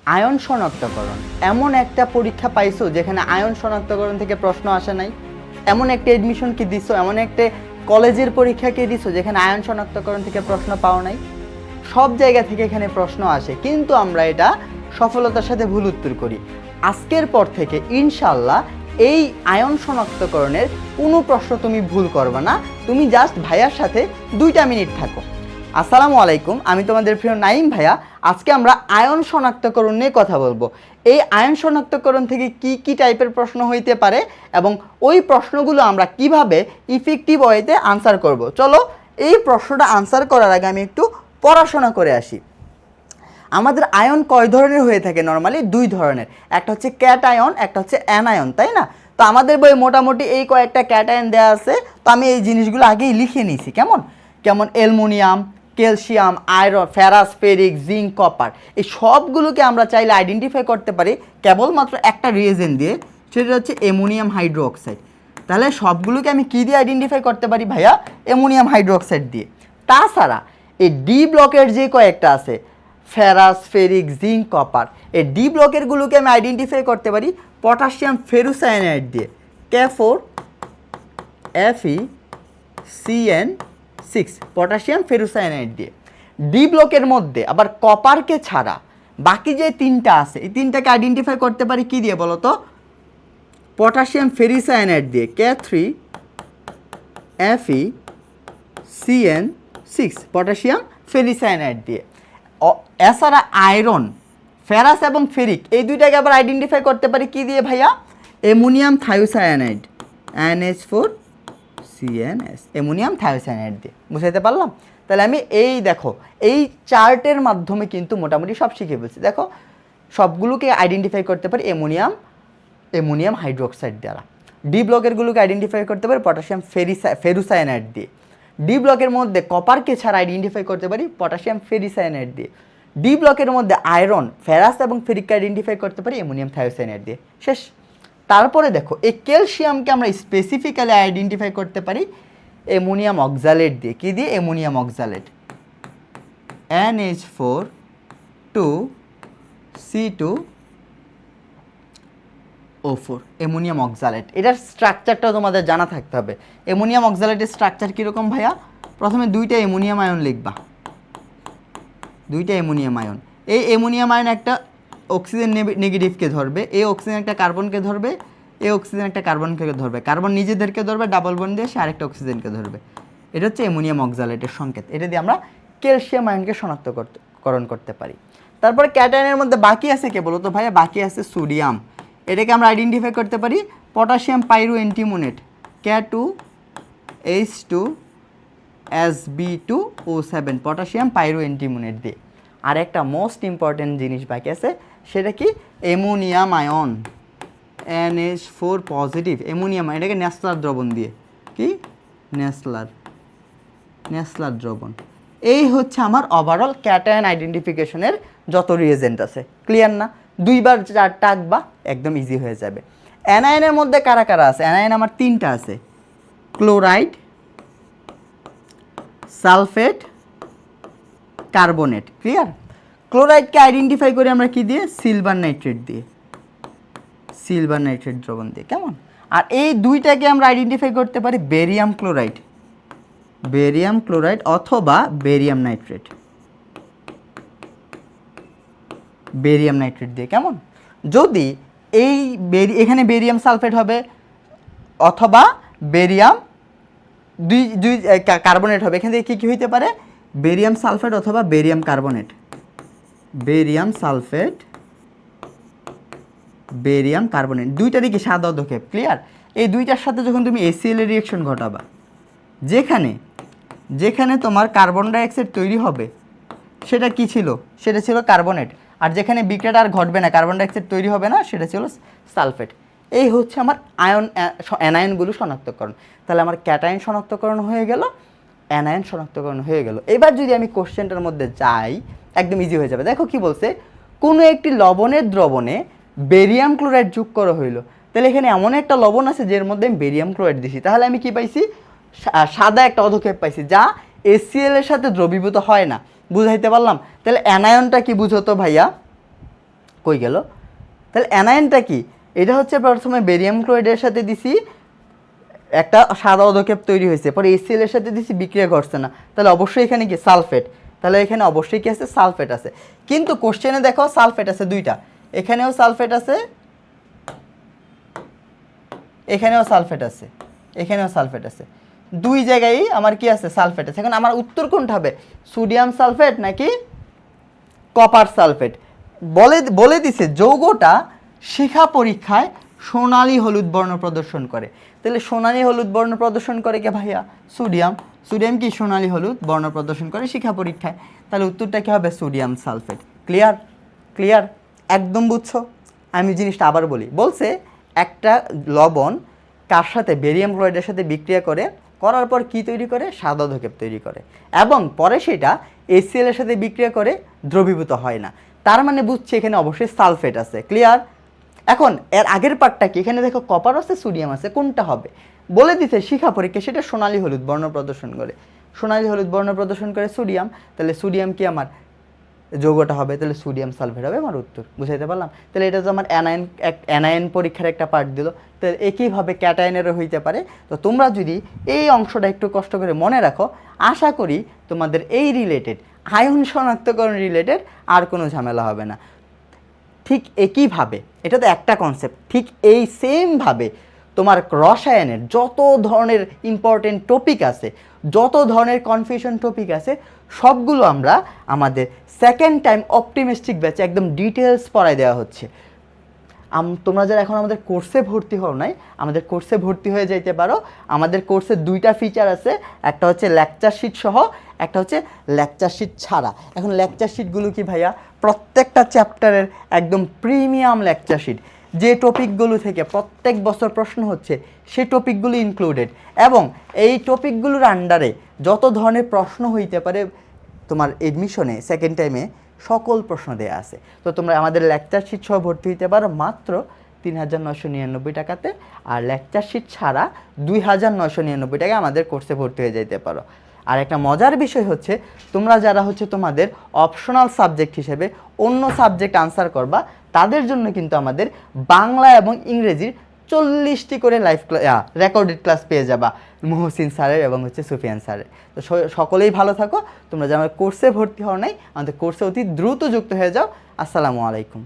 Ion শনাক্তকরণ এমন একটা পরীক্ষা পাইছো যেখানে আয়ন শনাক্তকরণ থেকে প্রশ্ন আসে নাই? এমন একটা এডমিশন কি দিছো, এমন একটা কলেজের পরীক্ষা কি দিছো যেখানে আয়ন শনাক্তকরণ থেকে প্রশ্ন পাও নাই? সব জায়গা থেকে এখানে প্রশ্ন আসে, কিন্তু আমরা এটা সফলতার সাথে ভুল উত্তর করি। আজকের পর থেকে ইনশাল্লাহ এই আয়ন শনাক্তকরণের কোনো প্রশ্ন তুমি ভুল করবে না। তুমি জাস্ট ভাইয়ার সাথে 2টা মিনিট থাকো। আসসালামু আলাইকুম, আমি তোমাদের প্রিয় নাইম ভাইয়া। আজকে আমরা আয়ন শনাক্তকরণ নিয়ে কথা বলবো। এই আয়ন শনাক্তকরণ থেকে কি কি টাইপের প্রশ্ন হইতে পারে এবং ওই প্রশ্নগুলো আমরা কিভাবে ইফেক্টিভ ওয়েতে আনসার করব। চলো এই প্রশ্নটা আনসার করার আগে আমি একটু পড়াশোনা করে আসি। আমাদের আয়ন কয় ধরনের হয়ে থাকে? নর্মালি 2 ধরনের, একটা হচ্ছে ক্যাটায়ন, একটা হচ্ছে অ্যানায়ন, তাই না? তো আমাদের বইয়ে মোটামুটি এই কয়েকটা ক্যাটায়ন দেওয়া আছে, তো আমি এই জিনিসগুলো আগেই লিখে নিয়েছি। কেমন কেমন aluminium, calcium, iron, ferrous, ferric, zinc, copper, এই সবগুলোকে আমরা চাইলে আইডেন্টিফাই করতে পারি কেবলমাত্র একটা রিয়েজেন্ট দিয়ে, সেটা হচ্ছে অ্যামোনিয়াম হাইড্রোক্সাইড। তাহলে সবগুলোকে আমি কী দিয়ে আইডেন্টিফাই করতে পারি ভাইয়া? অ্যামোনিয়াম হাইড্রোক্সাইড দিয়ে। তাছাড়া এই ডি ব্লকের যে কয়েকটা আছে, ফেরাস, ফেরিক, জিঙ্ক, কপার, এই ডি ব্লকেরগুলোকে আমি আইডেন্টিফাই করতে পারি পটাশিয়াম ফেরুসায়ানাইড দিয়ে, K4 FeCN6, পটাশিয়াম ফেরুসায়ানাইড দিয়ে। ডি ব্লকের মধ্যে আবার কপারকে ছাড়া বাকি যে 3টা আছে, এই 3টাকে আইডেন্টিফাই করতে পারি কি দিয়ে বলো তো? পটাশিয়াম ফেরিসায়ানাইড দিয়ে, K3 FeCN6, পটাশিয়াম ফেরিসায়ানাইড দিয়ে। এছাড়া আয়রন, ফেরাস এবং ফেরিক, এই 2টাকে আবার আইডেন্টিফাই করতে পারি কি দিয়ে ভাইয়া? অ্যামোনিয়াম থায়োসায়ানাইড, NH4CNS, অ্যামোনিয়াম থায়োসায়ানাইড দিয়ে। বুঝাইতে পারলাম? তাহলে আমি এই দেখো এই চার্টের মাধ্যমে কিন্তু মোটামুটি সব শিখে ফেলছি। দেখো সবগুলোকে আইডেন্টিফাই করতে পারি অ্যামোনিয়াম হাইড্রোক্সাইড দ্বারা। ডি ব্লকেরগুলোকে আইডেন্টিফাই করতে পারি পটাশিয়াম ফেরুসায়ানাইড দিয়ে। ডি ব্লকের মধ্যে কপারকে ছাড়া আইডেন্টিফাই করতে পারি পটাশিয়াম ফেরিসায়ানাইড দিয়ে। ডি ব্লকের মধ্যে আয়রন, ফেরাস এবং ফেরিককে আইডেন্টিফাই করতে পারি অ্যামোনিয়াম থায়োসায়ানাইড দিয়ে। শেষ। তারপরে দেখো এই ক্যালসিয়ামকে আমরা স্পেসিফিক্যালি আইডেন্টিফাই করতে পারি অ্যামোনিয়াম অক্সালেট দিয়ে। কি দিয়ে? Ammonium oxalate, NH4 2C2O4, ammonium oxalate. এটার স্ট্রাকচারটাও তোমাদের জানা থাকতে হবে। অ্যামোনিয়াম অক্সালেটের স্ট্রাকচার কীরকম ভাইয়া? প্রথমে 2টা অ্যামোনিয়াম আয়ন লিখবা, 2টা অ্যামোনিয়াম আয়ন। এই অ্যামোনিয়াম আয়ন একটা অক্সিজেন নেগেটিভকে ধরবে, এই অক্সিজেন একটা কার্বনকে ধরবে, এই অক্সিজেন একটা কার্বনকে ধরবে, কার্বন নিজেদেরকে ধরবে, ডাবল বন্ড দিয়ে সে আরেকটা অক্সিজেনকে ধরবে। এটা হচ্ছে অ্যামোনিয়াম অক্সালেটের সংকেত। এটা দিয়ে আমরা ক্যালসিয়াম আয়নকে শনাক্তকরণ করতে পারি। তারপরে ক্যাটায়নের মধ্যে বাকি আছে কে বলো তো ভাইয়া? বাকি আছে সোডিয়াম। এটাকে আমরা আইডেন্টিফাই করতে পারি পটাশিয়াম পাইরো অ্যান্টিমোনেট, K2H2SB2O7, পটাশিয়াম পাইরো অ্যান্টিমোনেট দিয়ে। আর একটা মোস্ট ইম্পর্টেন্ট জিনিস বাকি আছে, সেটা কি? Ammonium ion, NH4 positive ammonium. এটাকে ন্যাসলার দ্রবণ দিয়ে, কি ন্যাসলার দ্রবণ। এই হচ্ছে আমার ওভারঅল ক্যাটায়ন আইডেন্টিফিকেশনের যত রিয়েজেন্ট আছে। ক্লিয়ার না? 2বার 4টা আঁকবা, একদম ইজি হয়ে যাবে। অ্যানায়নের মধ্যে কারা কারা আছে? অ্যানায়ন আমার 3টা আছে, ক্লোরাইড, সালফেট, কার্বনেট। ক্লিয়ার? ক্লোরাইডকে আইডেন্টিফাই করি আমরা কি দিয়ে? সিলভার নাইট্রেট দিয়ে, সিলভার নাইট্রেট দ্রবণ দিয়ে। কেমন? আর এই 2টাকে আমরা আইডেন্টিফাই করতে পারি বেরিয়াম ক্লোরাইড অথবা বেরিয়াম নাইট্রেট দিয়ে। কেমন? যদি এই এখানে বেরিয়াম সালফেট হবে অথবা বেরিয়াম দুই কার্বনেট হবে। এখান থেকে কী হইতে পারে? বেরিয়াম সালফেট অথবা বেরিয়াম কার্বনেট, বেরিয়াম কার্বনেট। 2টারই কি সাদা অধক্ষেপ? ক্লিয়ার? এই 2টার সাথে যখন তুমি HCl এর রিঅ্যাকশন ঘটাবা, যেখানে তোমার কার্বন ডাইঅক্সাইড তৈরি হবে, সেটা কি ছিল? সেটা ছিল কার্বনেট। আর যেখানে বিক্রিয়াটা আর ঘটবে না, কার্বন ডাইঅক্সাইড তৈরি হবে না, সেটা ছিল সালফেট। এই হচ্ছে আমার অ্যানায়নগুলো শনাক্তকরণ। তাহলে আমার ক্যাটায়ন শনাক্তকরণ হয়ে গেল, অ্যানায়ন শনাক্তকরণ হয়ে গেল। এবার যদি আমি কোশ্চেনটার মধ্যে যাই, একদম ইজি হয়ে যাবে। দেখো কি বলছে? কোনো একটি লবণের দ্রবণে বেরিয়াম ক্লোরাইড যোগ করা হইলো। তাহলে এখানে এমন একটা লবণ আছে যার মধ্যে আমি বেরিয়াম ক্লোরাইড দিছি। তাহলে আমি কি পাইছি? সাদা একটা অধক্ষেপ পাইছি, যা HCl এর সাথে দ্রবীভূত হয় না। বুঝাইতে পারলাম? তাহলে অ্যানায়নটা কি বুঝো তো ভাইয়া? কই গেল? তাহলে অ্যানায়নটা কি? এটা হচ্ছে প্রথমে বেরিয়াম ক্লোরাইডের সাথে দিছি, একটা সাদা অধক্ষেপ তৈরি হয়েছে, পরে HCl এর সাথে দিছি, বিক্রিয়া ঘটছে না, তাহলে অবশ্যই এখানে কি সালফেট। তাহলে এখানে অবশ্যই কি আছে? সালফেট আছে। কিন্তু কোশ্চেনে দেখো সালফেট আছে দুইটা, এখানেও সালফেট আছে, এখানেও সালফেট আছে, এখানেও সালফেট আছে, দুই জায়গায় আমার কি আছে? সালফেট আছে। এখন আমার উত্তর কোনটা হবে? সোডিয়াম সালফেট নাকি কপার সালফেট? বলে দিছে যৌগটা শিখা পরীক্ষায় সোনালী হলুদ বর্ণ প্রদর্শন করে। তাহলে সোনালী হলুদ বর্ণ প্রদর্শন করে কে ভাইয়া? সোডিয়াম। সোডিয়াম কি সোনালী হলুদ বর্ণ প্রদর্শন করে শিখা পরীক্ষায়। তাহলে উত্তরটা কি হবে? Sodium sulphate. ক্লিয়ার? ক্লিয়ার? একদম বুঝছো? আমি জিনিসটা আবার বলি। বলছে একটা লবণ কার সাথে? বেরিয়াম ক্লোরাইডের সাথে বিক্রিয়া করে, করার পর কি তৈরি করে? সাদা অধক্ষেপ তৈরি করে, এবং পরে সেটা HCl এর সাথে বিক্রিয়া করে দ্রবীভূত হয় না। তার মানে বুঝছি এখানে অবশ্যই সালফেট আছে। ক্লিয়ার? এখন এর আগের পার্টটা কি? এখানে দেখো কপার আছে, সোডিয়াম আছে, কোনটা হবে? বলে দিতে শিখা পরীক্ষা সেটা সোনালী হলুদ বর্ণ প্রদর্শন করে। সোনালী হলুদ বর্ণ প্রদর্শন করে সোডিয়াম, তাহলে সোডিয়াম কি আমার যৌগটা হবে? তাহলে সোডিয়াম সালফেট হবে আমার উত্তর। বুঝাইতে পারলাম? তাহলে এটা তো আমার অ্যানায়ন পরীক্ষার একটা পার্ট দিল। তো একইভাবে ক্যাটায়নেরও হইতে পারে। তো তোমরা যদি এই অংশটা একটু কষ্ট করে মনে রাখো, আশা করি তোমাদের এই রিলেটেড আয়ন শনাক্তকরণ রিলেটেড আর কোনো ঝামেলা হবে না। ঠিক একইভাবে, এটা তো একটা কনসেপ্ট, ঠিক এই সেমভাবে তোমার রসায়নের যত ধরনের ইম্পর্টেন্ট টপিক আছে, যত ধরনের কনফিউশন টপিক আছে, সবগুলো আমরা আমাদের সেকেন্ড টাইম অপটিমিস্টিক ব্যাচে একদম ডিটেলস পড়ায় দেওয়া হচ্ছে। তোমরা যারা এখন আমাদের কোর্সে ভর্তি হও নাই, আমাদের কোর্সে ভর্তি হয়ে যাইতে পারো। আমাদের কোর্সে দুইটা ফিচার আছে, একটা হচ্ছে লেকচার শিট সহ, একটা হচ্ছে লেকচার শিট ছাড়া। এখন লেকচার শিটগুলো কি ভাইয়া? প্রত্যেকটা চ্যাপ্টারের একদম প্রিমিয়াম লেকচার শিট, যে টপিকগুলো থেকে প্রত্যেক বছর প্রশ্ন হচ্ছে সেই টপিকগুলো ইনক্লুডেড, এবং এই টপিকগুলোর আন্ডারে যত ধরনের প্রশ্ন হইতে পারে তোমার এডমিশনে সেকেন্ড টাইমে সকল প্রশ্ন দেওয়া আছে। তো তোমরা আমাদের লেকচার শিট সহ ভর্তি হইতে পারো মাত্র ৩,৯৯৯ টাকাতে, আর লেকচার শিট ছাড়া ২,৯৯৯ টাকায় আমাদের কোর্সে ভর্তি হয়ে যেতে পারো। আর একটা মজার বিষয় হচ্ছে, তোমরা যারা হচ্ছে তোমাদের অপশনাল সাবজেক্ট হিসেবে অন্য সাবজেক্ট আনসার করবা, তাদের জন্য কিন্তু আমাদের বাংলা এবং ইংরেজির 40টি করে লাইভ রেকর্ডেড ক্লাস পেয়ে যাবা মুহসিন স্যারের এবং হচ্ছে সুফিয়ান স্যারের। তো সকলেই ভালো থাকো। তোমরা যারা আমার কোর্সে ভর্তি হও নাই, আমাদের কোর্সে অতি দ্রুত যুক্ত হয়ে যাও। আসসালামু আলাইকুম।